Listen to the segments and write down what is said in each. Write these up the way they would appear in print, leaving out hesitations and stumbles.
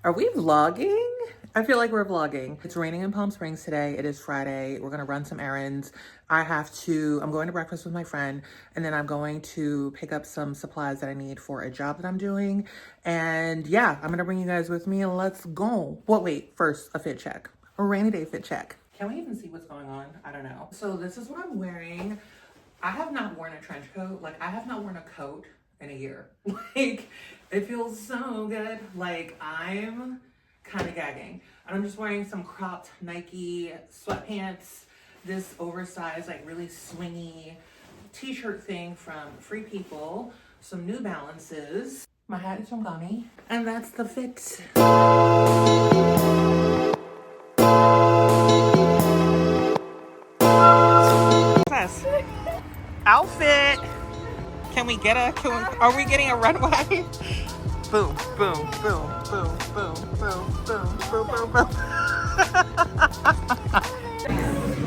Are we vlogging? I feel like we're vlogging. It's raining in Palm Springs today. It is Friday. We're gonna run some errands. I'm going to breakfast with my friend, and then I'm going to pick up some supplies that I need for a job that I'm doing. And yeah, I'm gonna bring you guys with me and let's go. Well, wait, first a fit check. A rainy day fit check. Can we even see what's going on? I don't know. So this is what I'm wearing. I have not worn a trench coat. Like, I have not worn a coat in a year. Like, it feels so good. Like, I'm kind of gagging. And I'm just wearing some cropped Nike sweatpants, this oversized, like, really swingy t-shirt thing from Free People, some New Balances. My hat is from Gani, and that's the fit. Yes. Outfit. Can we get are we getting a runway? Boom, boom, boom, boom, boom, boom, boom, boom, boom, boom.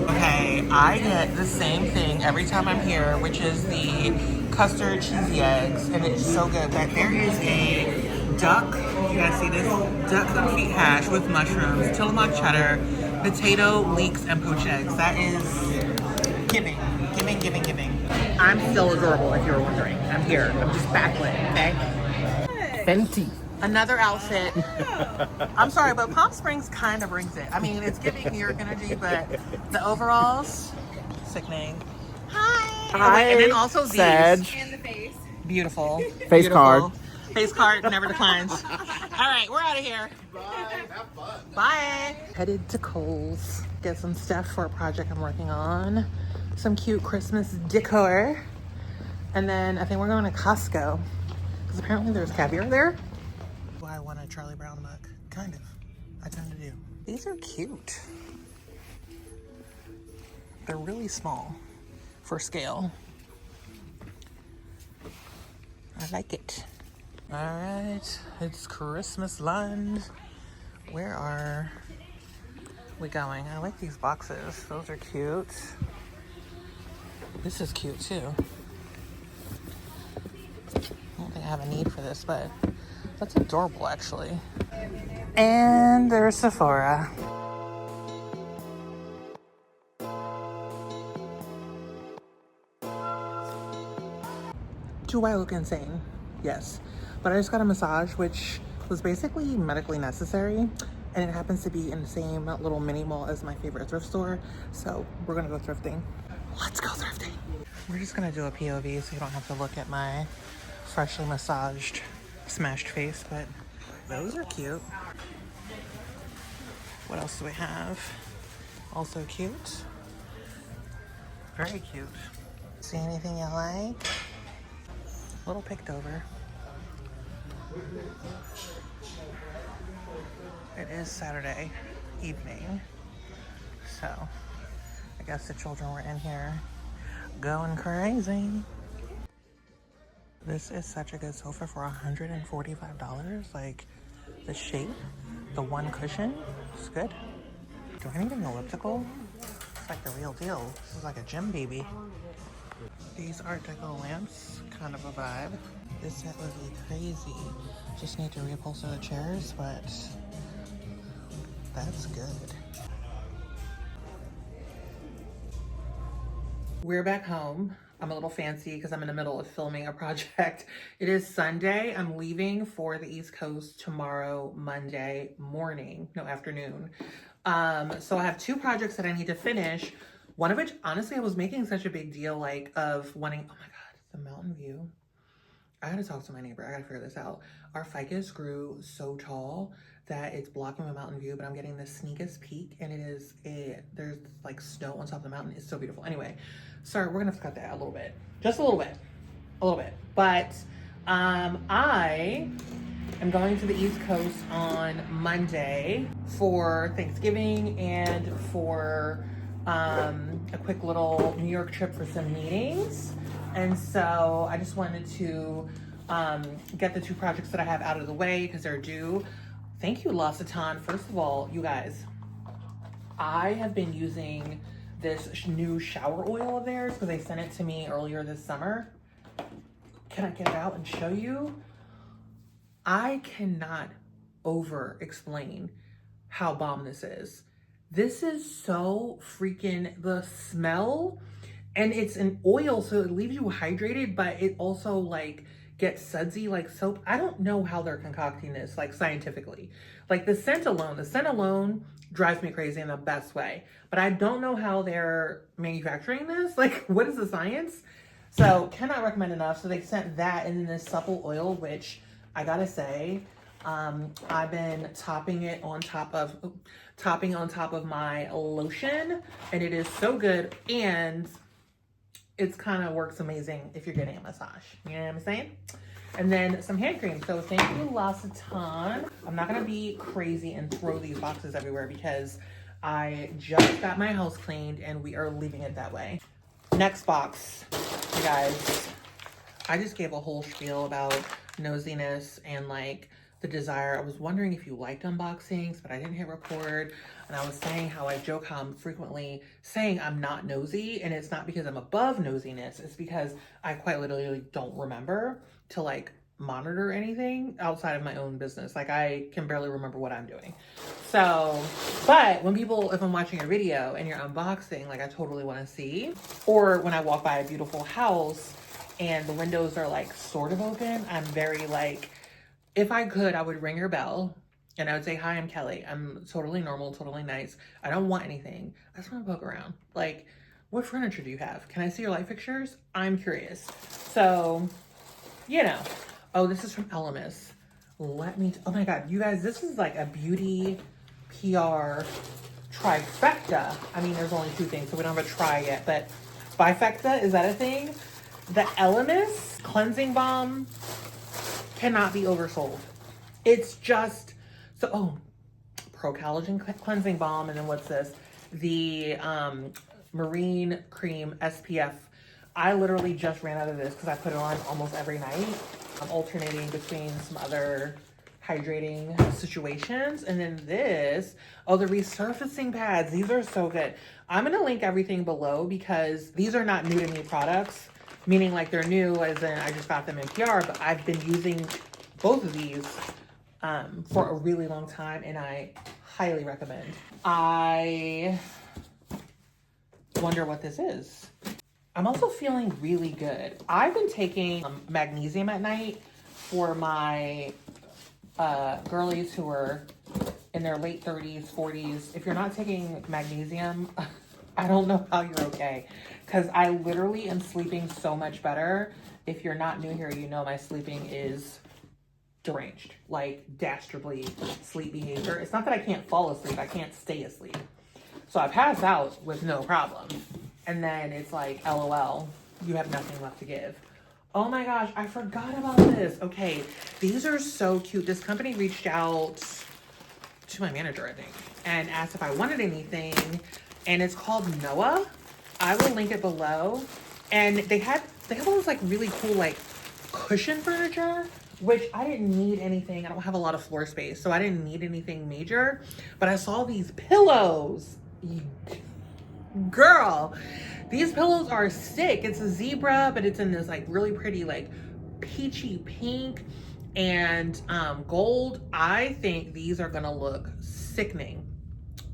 Okay, I get the same thing every time I'm here, which is the custard cheesy eggs, and it's so good. But there is a duck, you guys see this? Duck confit hash with mushrooms, Tillamook cheddar, potato, leeks, and poached eggs. That is giving, giving, giving, giving. I'm still adorable if you were wondering. I'm here, I'm just backlit, okay? Fenty. Another outfit. I'm sorry, but Palm Springs kind of brings it. I mean, it's giving New York energy, but the overalls, sickening. Hi. Hi. And then also these. Sag. And the face. Beautiful. Face Beautiful. card. Face card never declines. All right, we're out of here. Bye. Have fun. Bye. Headed to Kohl's. Get some stuff for a project I'm working on. Some cute Christmas decor. And then I think we're going to Costco. Because apparently there's caviar there. Do I want a Charlie Brown mug? Kind of. I tend to do. These are cute. They're really small for scale. I like it. All right, it's Christmas land. Where are we going? I like these boxes. Those are cute. This is cute too. I don't think I have a need for this, but that's adorable actually. And there's Sephora. Do I look insane? Yes. But I just got a massage, which was basically medically necessary. And it happens to be in the same little mini mall as my favorite thrift store. So we're gonna go thrifting. Let's go thrifting. We're just gonna do a POV so you don't have to look at my freshly massaged, smashed face, but those are cute. What else do we have? Also cute. Very cute. See anything you like? A little picked over. It is Saturday evening, so I guess the children were in here going crazy. This is such a good sofa for $145. Like, the shape, the one cushion, it's good. Do I need an elliptical? It's like the real deal. This is like a gym baby. These Art Deco lamps, kind of a vibe. This set would be crazy. Just need to reupholster the chairs, but that's good. We're back home. I'm a little fancy because I'm in the middle of filming a project. It is Sunday. I'm leaving for the East Coast tomorrow, Monday morning, no, afternoon. So I have two projects that I need to finish. One of which, honestly, I was making such a big deal, like, of wanting, oh my God, the mountain view. I gotta talk to my neighbor. I gotta figure this out. Our ficus grew so tall that it's blocking my mountain view, but I'm getting the sneakest peek, and there's like snow on top of the mountain. It's so beautiful. Anyway, sorry, we're gonna have to cut that a little bit. Just a little bit. But I am going to the East Coast on Monday for Thanksgiving and for a quick little New York trip for some meetings. And so I just wanted to get the two projects that I have out of the way because they're due. Thank you, L'Occitane. First of all, you guys, I have been using this new shower oil of theirs because they sent it to me earlier this summer. Can I get it out and show you? I cannot over explain how bomb this is. This is so freaking, the smell, and it's an oil, so it leaves you hydrated, but it also like gets sudsy like soap. I don't know how they're concocting this like scientifically. Like the scent alone drives me crazy in the best way, but I don't know how they're manufacturing this. Like, what is the science? So cannot recommend enough. So they sent that, and then this supple oil, which I gotta say, I've been topping on top of my lotion, and it is so good, and it's kind of works amazing if you're getting a massage. You know what I'm saying? And then some hand cream. So thank you, L'Occitane. I'm not gonna be crazy and throw these boxes everywhere because I just got my house cleaned and we are leaving it that way. Next box, you guys. I just gave a whole spiel about nosiness and like the desire. I was wondering if you liked unboxings, but I didn't hit record. And I was saying how I joke how I'm frequently saying I'm not nosy, and it's not because I'm above nosiness. It's because I quite literally don't remember to like monitor anything outside of my own business. Like I can barely remember what I'm doing. So, but when people, if I'm watching a video and you're unboxing, like I totally want to see. Or when I walk by a beautiful house and the windows are like sort of open, I'm very like, if I could, I would ring your bell and I would say, hi, I'm Kelly. I'm totally normal, totally nice. I don't want anything. I just want to poke around. Like, what furniture do you have? Can I see your light fixtures? I'm curious. So, you know. Oh, this is from Elemis. Oh my God, you guys, this is like a beauty PR trifecta. I mean, there's only two things, so we don't have a try yet, but bifecta, is that a thing? The Elemis cleansing balm cannot be oversold. It's just, Pro Collagen Cleansing Balm, and then what's this? The Marine Cream SPF. I literally just ran out of this because I put it on almost every night. I'm alternating between some other hydrating situations. And then this, the resurfacing pads. These are so good. I'm going to link everything below because these are not new to me products, meaning like they're new as in I just got them in PR, but I've been using both of these for a really long time, and I highly recommend. I wonder what this is. I'm also feeling really good. I've been taking magnesium at night for my girlies who are in their late 30s, 40s. If you're not taking magnesium, I don't know how you're okay, because I literally am sleeping so much better. If you're not new here, you know my sleeping is deranged, like dastardly sleep behavior. It's not that I can't fall asleep, I can't stay asleep. So I pass out with no problem. And then it's like, LOL, you have nothing left to give. Oh my gosh, I forgot about this. Okay, these are so cute. This company reached out to my manager, I think, and asked if I wanted anything. And it's called Noah. I will link it below. And they have all this like really cool like cushion furniture, which I didn't need anything. I don't have a lot of floor space, so I didn't need anything major. But I saw these pillows. Girl, these pillows are sick. It's a zebra, but it's in this like really pretty like peachy pink and gold. I think these are gonna look sickening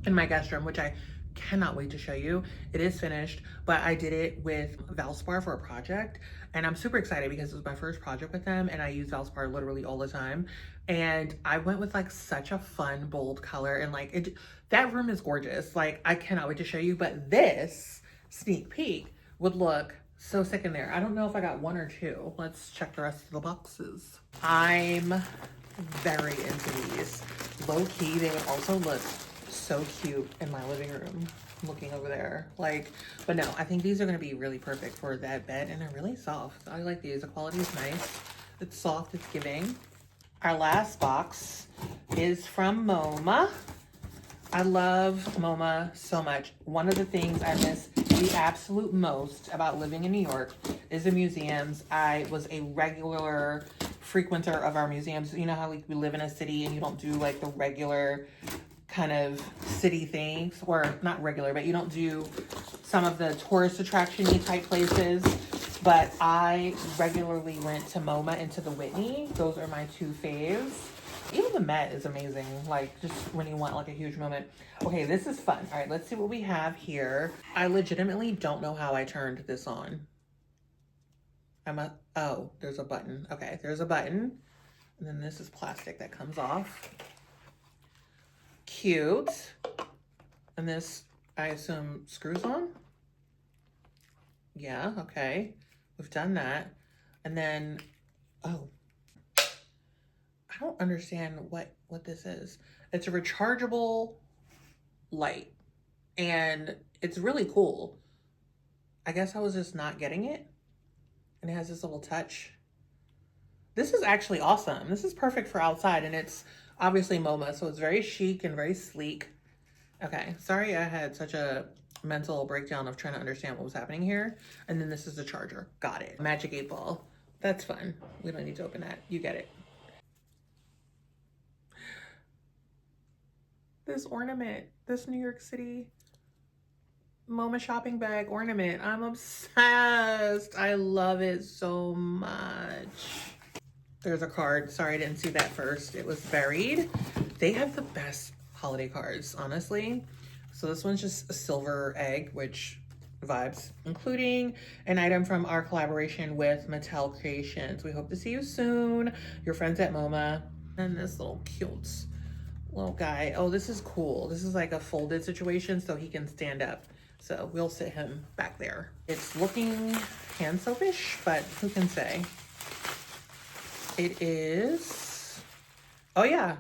in my guest room, which I cannot wait to show you. It is finished, but I did it with Valspar for a project, and I'm super excited because it was my first project with them, and I use Valspar literally all the time. And I went with like such a fun, bold color, and like that room is gorgeous. Like I cannot wait to show you, but this sneak peek would look so sick in there. I don't know if I got one or two. Let's check the rest of the boxes. I'm very into these. Low key, they would also look so cute in my living room. Looking over there, like, but no, I think these are going to be really perfect for that bed, and they're really soft. I like these. The quality is nice. It's soft, it's giving. Our last box is from MoMA. I love MoMA so much. One of the things I miss the absolute most about living in New York is the museums. I was a regular frequenter of our museums. You know how like we live in a city and you don't do like the regular kind of city things, or not regular, but you don't do some of the tourist attraction-y type places. But I regularly went to MoMA and to the Whitney. Those are my two faves. Even the Met is amazing, like just when you want like a huge moment. Okay, this is fun. All right, let's see what we have here. I legitimately don't know how I turned this on. Oh, there's a button. Okay, there's a button. And then this is plastic that comes off. Cute. And this, I assume, screws on? Yeah, okay. We've done that. And then, oh, I don't understand what this is. It's a rechargeable light. And it's really cool. I guess I was just not getting it. And it has this little touch. This is actually awesome. This is perfect for outside, and it's obviously MoMA, so it's very chic and very sleek. Okay, sorry I had such a mental breakdown of trying to understand what was happening here. And then this is the charger. Got it. Magic 8 ball. That's fun. We don't need to open that. You get it. This ornament, this New York City MoMA shopping bag ornament. I'm obsessed. I love it so much. There's a card. Sorry, I didn't see that first. It was buried. They have the best holiday cards, honestly. So this one's just a silver egg, which vibes, including an item from our collaboration with Mattel Creations. We hope to see you soon. Your friends at MoMA. And this little cute little guy. Oh, this is cool. This is like a folded situation so he can stand up. So we'll sit him back there. It's looking hand soapish, but who can say? It is, oh yeah,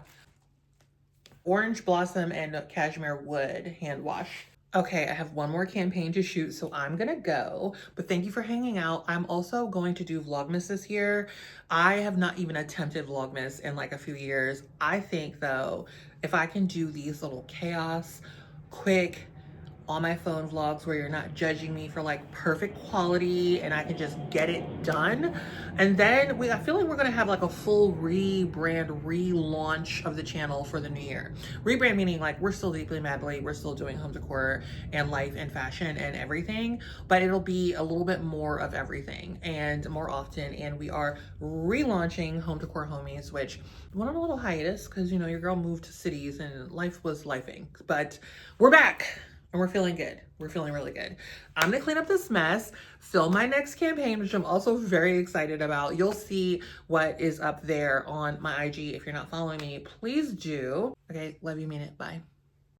orange blossom and cashmere wood hand wash. Okay, I have one more campaign to shoot, so I'm gonna go, but thank you for hanging out. I'm also going to do Vlogmas this year. I have not even attempted Vlogmas in like a few years. I think though, if I can do these little chaos, quick, on my phone vlogs where you're not judging me for like perfect quality and I can just get it done. And then I feel like we're gonna have like a full rebrand, relaunch of the channel for the new year. Rebrand meaning like we're still deeply madly, we're still doing home decor and life and fashion and everything, but it'll be a little bit more of everything and more often. And we are relaunching Home Decor Homies, which went on a little hiatus because, you know, your girl moved to cities and life was lifing, but we're back. And we're feeling good. We're feeling really good. I'm gonna clean up this mess, film my next campaign, which I'm also very excited about. You'll see what is up there on my IG. If you're not following me, please do. Okay, love you, mean it, bye.